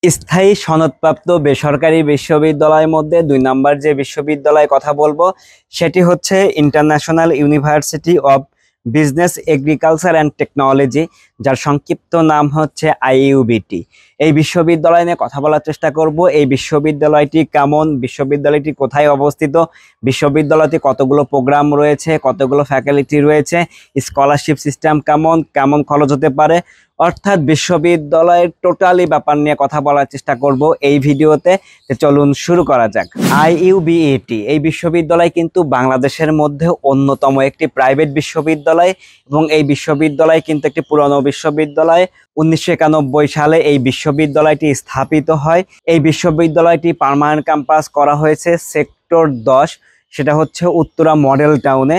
স্থায়ী সনদপ্রাপ্ত বেসরকারি বিশ্ববিদ্যালয়ের মধ্যে ২ নম্বর যে বিশ্ববিদ্যালয়ের কথা বলবো সেটি হচ্ছে international university of business agriculture and technology, যার সংক্ষিপ্ত নাম হচ্ছে আইইউবিটি। এই বিশ্ববিদ্যালয় নিয়ে কথা বলার চেষ্টা করব। এই বিশ্ববিদ্যালয়টি কেমন, বিশ্ববিদ্যালয়টি কোথায় অবস্থিত, বিশ্ববিদ্যালয়তে কতগুলো প্রোগ্রাম রয়েছে, কতগুলো ফ্যাকাল্টি রয়েছে, স্কলারশিপ সিস্টেম কেমন কেমন খরচ হতে পারে, অর্থাৎ বিশ্ববিদ্যালয়ের টোটালি ব্যাপার নিয়ে কথা বলার চেষ্টা করব এই ভিডিওতে। চলুন শুরু করা যাক। আইইউবিএটি এই বিশ্ববিদ্যালয় কিন্তু বাংলাদেশের মধ্যে অন্যতম একটি প্রাইভেট বিশ্ববিদ্যালয় এবং এই বিশ্ববিদ্যালয় কিন্তু একটি পুরনো বিশ্ববিদ্যালয়। 1991 সালে এই বিশ্ববিদ্যালয়টি স্থাপিত হয়। এই বিশ্ববিদ্যালয়টি পার্মানেন্ট ক্যাম্পাস করা হয়েছে সেক্টর 10, সেটা হচ্ছে উত্তরা মডেল টাউনে।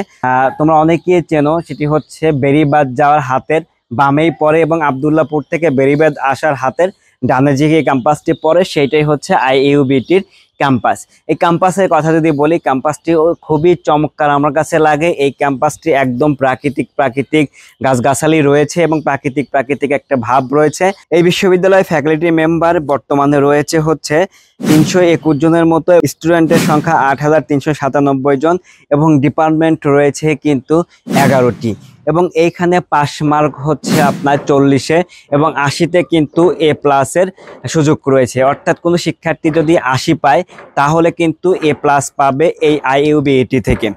তোমরা অনেকেই চেনো, সেটি হচ্ছে বেরিবাদ যাওয়ার হাতের বামেই পড়ে এবং আবদুল্লাপুর থেকে বেরিবাদ আসার হাতের ডানে যে ক্যাম্পাসটি পড়ে সেইটাই হচ্ছে আইইউবিটির ক্যাম্পাস। এই ক্যাম্পাসের কথা যদি বলি, ক্যাম্পাসটি খুবই চমৎকার আমার কাছে লাগে। এই ক্যাম্পাসটি একদম প্রাকৃতিক গাছগাছালি রয়েছে এবং প্রাকৃতিক একটা ভাব রয়েছে। এই বিশ্ববিদ্যালয়ের ফ্যাকাল্টি মেম্বার বর্তমানে রয়েছে হচ্ছে 321 জনের মতো, স্টুডেন্টের সংখ্যা 8,397 জন এবং ডিপার্টমেন্ট রয়েছে কিন্তু 11টি এবং এইখানে পাস মার্ক হচ্ছে আপনার 40-এ এবং 80-তে কিন্তু A+-এর সুযোগ রয়েছে। অর্থাৎ কোনো শিক্ষার্থী যদি 80 পায় তাহলে কিন্তু A+ পাবে এই আইইউবিএটি থেকে।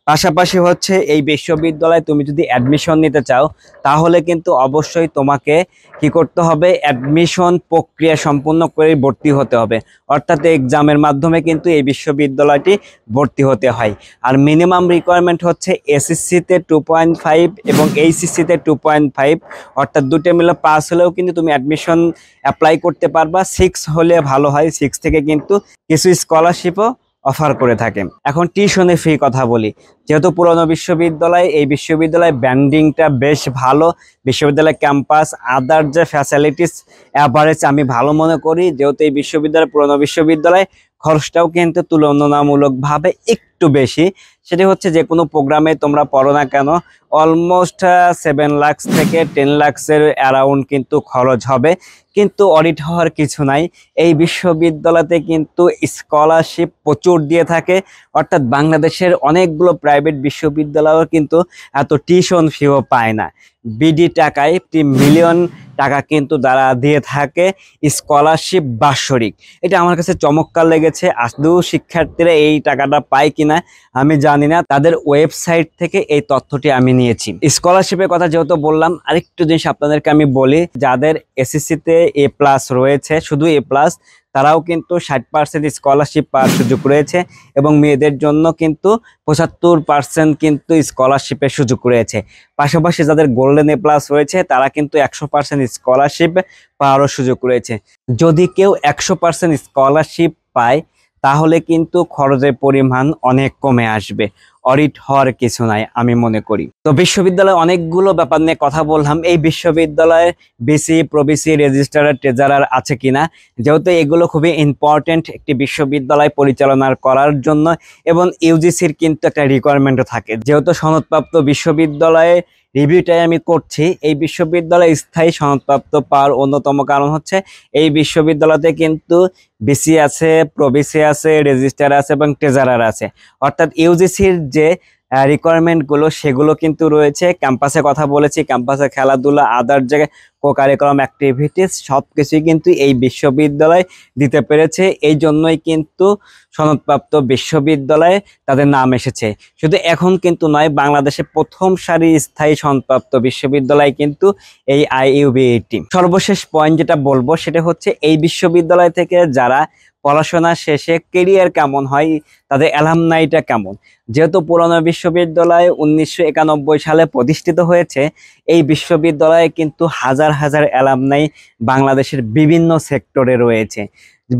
পাশাপাশি হচ্ছে এই বিশ্ববিদ্যালয়ে তুমি যদি অ্যাডমিশন নিতে চাও তাহলে কিন্তু অবশ্যই তোমাকে কি করতে হবে, অ্যাডমিশন প্রক্রিয়া সম্পূর্ণ করে ভর্তি হতে হবে। অর্থাৎ এক্সামের মাধ্যমে কিন্তু এই বিশ্ববিদ্যালয়টি ভর্তি হতে হয়। আর মিনিমাম রিকোয়ারমেন্ট হচ্ছে এসএসসিতে 2.5 এবং এইচএসসিতে 2.5, অর্থাৎ দুটো মিলে পাস হলেও কিন্তু তুমি অ্যাডমিশন অ্যাপ্লাই করতে পারবা। 6 হলে ভালো হয়, 6 থেকে কিন্তু কিছু স্কলারশিপও অফার করে থাকে। এখন টিউশনের ফি কথা বলি। যেহেতু পুরনো বিশ্ববিদ্যালয়, এই বিশ্ববিদ্যালয় ব্যান্ডিংটা বেশ ভালো। বিশ্ববিদ্যালয় ক্যাম্পাস আদার যে ফ্যাসিলিটিস অ্যাভারেজ আমি ভালো মনে করি। যেহেতু এই বিশ্ববিদ্যালয় পুরনো বিশ্ববিদ্যালয়, খরচটাও কিন্তু তুলনামূলকভাবে একটু বেশি। সেটি হচ্ছে যে কোনো প্রোগ্রামে তোমরা পড়ো না কেন অলমোস্ট 7 লাখ থেকে 10 লাখের অ্যারাউন্ড কিন্তু খরচ হবে। কিন্তু অডিট হওয়ার কিছু নাই। এই বিশ্ববিদ্যালয়তে কিন্তু স্কলারশিপ প্রচুর দিয়ে থাকে। অর্থাৎ বাংলাদেশের অনেকগুলো প্রাইভেট বিশ্ববিদ্যালয়ও কিন্তু এত টিউশন ফিও পায় না। বিডি টাকায় 1 মিলিয়ন টাকা কিন্তু তারা দিয়ে থাকে স্কলারশিপ বাৎসরিক। এটা আমার কাছে চমৎকার লেগেছে। আদৌ শিক্ষার্থীরা এই টাকাটা পায় কিনা আমি জানি না, তাদের ওয়েবসাইট থেকে এই তথ্যটি আমি নিয়েছি। স্কলারশিপের কথা যেহেতু বললাম, আরেকটু জিনিস আপনাদেরকে আমি বলি। যাদের এসএসসিতে A+ রয়েছে, শুধু A+, তারাও কিন্তু 60% স্কলারশিপ পাওয়ার সুযোগ রয়েছে এবং মেয়েদের জন্য কিন্তু 75% কিন্তু স্কলারশিপের সুযোগ রয়েছে। পাশাপাশি যাদের গোল্ডেন A+ রয়েছে তারা কিন্তু 100% স্কলারশিপ পাওয়ারও সুযোগ রয়েছে। যদি কেউ 100% স্কলারশিপ পায় তাহলে কিন্তু খরচের পরিমাণ অনেক কমে আসবে। অডিট হওয়ার কিছু নাই আমি মনে করি। তো বিশ্ববিদ্যালয়ে অনেকগুলো ব্যাপার নিয়ে কথা বললাম। এই বিশ্ববিদ্যালয়ে বিসি, প্রবিসি, রেজিস্ট্রার, ট্রেজারার আছে কিনা, যেহেতু এগুলো খুবই ইম্পর্টেন্ট একটি বিশ্ববিদ্যালয় পরিচালনা করার জন্য এবং ইউজিসির কিন্তু একটা রিকোয়ারমেন্টও থাকে। যেহেতু সনদপ্রাপ্ত বিশ্ববিদ্যালয়ে রিভিউটাই আমি করছি, এই বিশ্ববিদ্যালয়ে স্থায়ী সনদপ্রাপ্ত পাওয়ার অন্যতম কারণ হচ্ছে এই বিশ্ববিদ্যালয়তে কিন্তু বিসি আছে, প্রবিসি আছে, রেজিস্ট্রার আছে এবং ট্রেজারার আছে। অর্থাৎ ইউজিসির যে রিকোয়ারমেন্টগুলো সেগুলো কিন্তু রয়েছে। ক্যাম্পাসে কথা বলেছি, ক্যাম্পাসে খেলাধুলা, আদার জায়গায় কো-কারিকুলাম অ্যাক্টিভিটিস সব কিছুই কিন্তু এই বিশ্ববিদ্যালয় দিতে পেরেছে। এই জন্যই কিন্তু সনদপ্রাপ্ত বিশ্ববিদ্যালয়ে তাদের নাম এসেছে। শুধু এখন কিন্তু নয়, বাংলাদেশে প্রথম সারি স্থায়ী সনদপ্রাপ্ত বিশ্ববিদ্যালয় কিন্তু এই আইইউবিএটি। সর্বশেষ পয়েন্ট যেটা বলবো সেটা হচ্ছে এই বিশ্ববিদ্যালয় থেকে যারা পড়াশোনা শেষে কেরিয়ার কেমন হয়, তাদের অ্যালামনাইটা কেমন। যেহেতু পুরনো বিশ্ববিদ্যালয় 1991 সালে প্রতিষ্ঠিত হয়েছে, এই বিশ্ববিদ্যালয়ে কিন্তু হাজার অ্যালামনাই বাংলাদেশের বিভিন্ন সেক্টরে রয়েছে।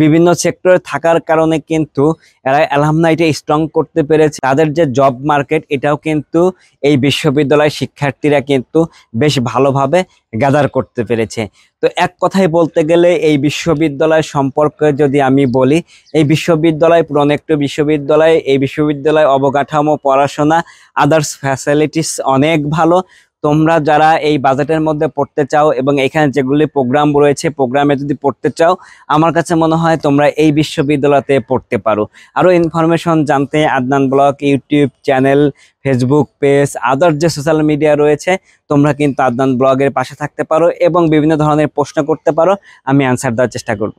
বিভিন্ন সেক্টরে থাকার কারণে কিন্তু এরা অ্যালামনাইটা স্ট্রং করতে পেরেছে। তাদের যে জব মার্কেট, এটাও কিন্তু এই বিশ্ববিদ্যালয়ের শিক্ষার্থীরা কিন্তু বেশ ভালোভাবে গ্যাদার করতে পেরেছে। তো এক কথায় বলতে গেলে এই বিশ্ববিদ্যালয় সম্পর্কে যদি আমি বলি, এই বিশ্ববিদ্যালয় পুরনো একটি বিশ্ববিদ্যালয়। এই বিশ্ববিদ্যালয় অবকাঠামো, পড়াশোনা, আদার্স ফ্যাসিলিটিস অনেক ভালো। তোমরা যারা এই বাজেটের মধ্যে পড়তে চাও এবং এখানে যেগুলি প্রোগ্রাম রয়েছে প্রোগ্রামে যদি পড়তে চাও, আমার কাছে মনে হয় তোমরা এই বিশ্ববিদ্যালয়তে পড়তে পারো। আরো ইনফরমেশন জানতে Adnan blog YouTube channel, Facebook page, other যে সোশ্যাল মিডিয়া রয়েছে, তোমরা কিন্তু আদনান ব্লগের পাশে থাকতে পারো এবং বিভিন্ন ধরনের প্রশ্ন করতে পারো, আমি অ্যান্সার দেওয়ার চেষ্টা করব।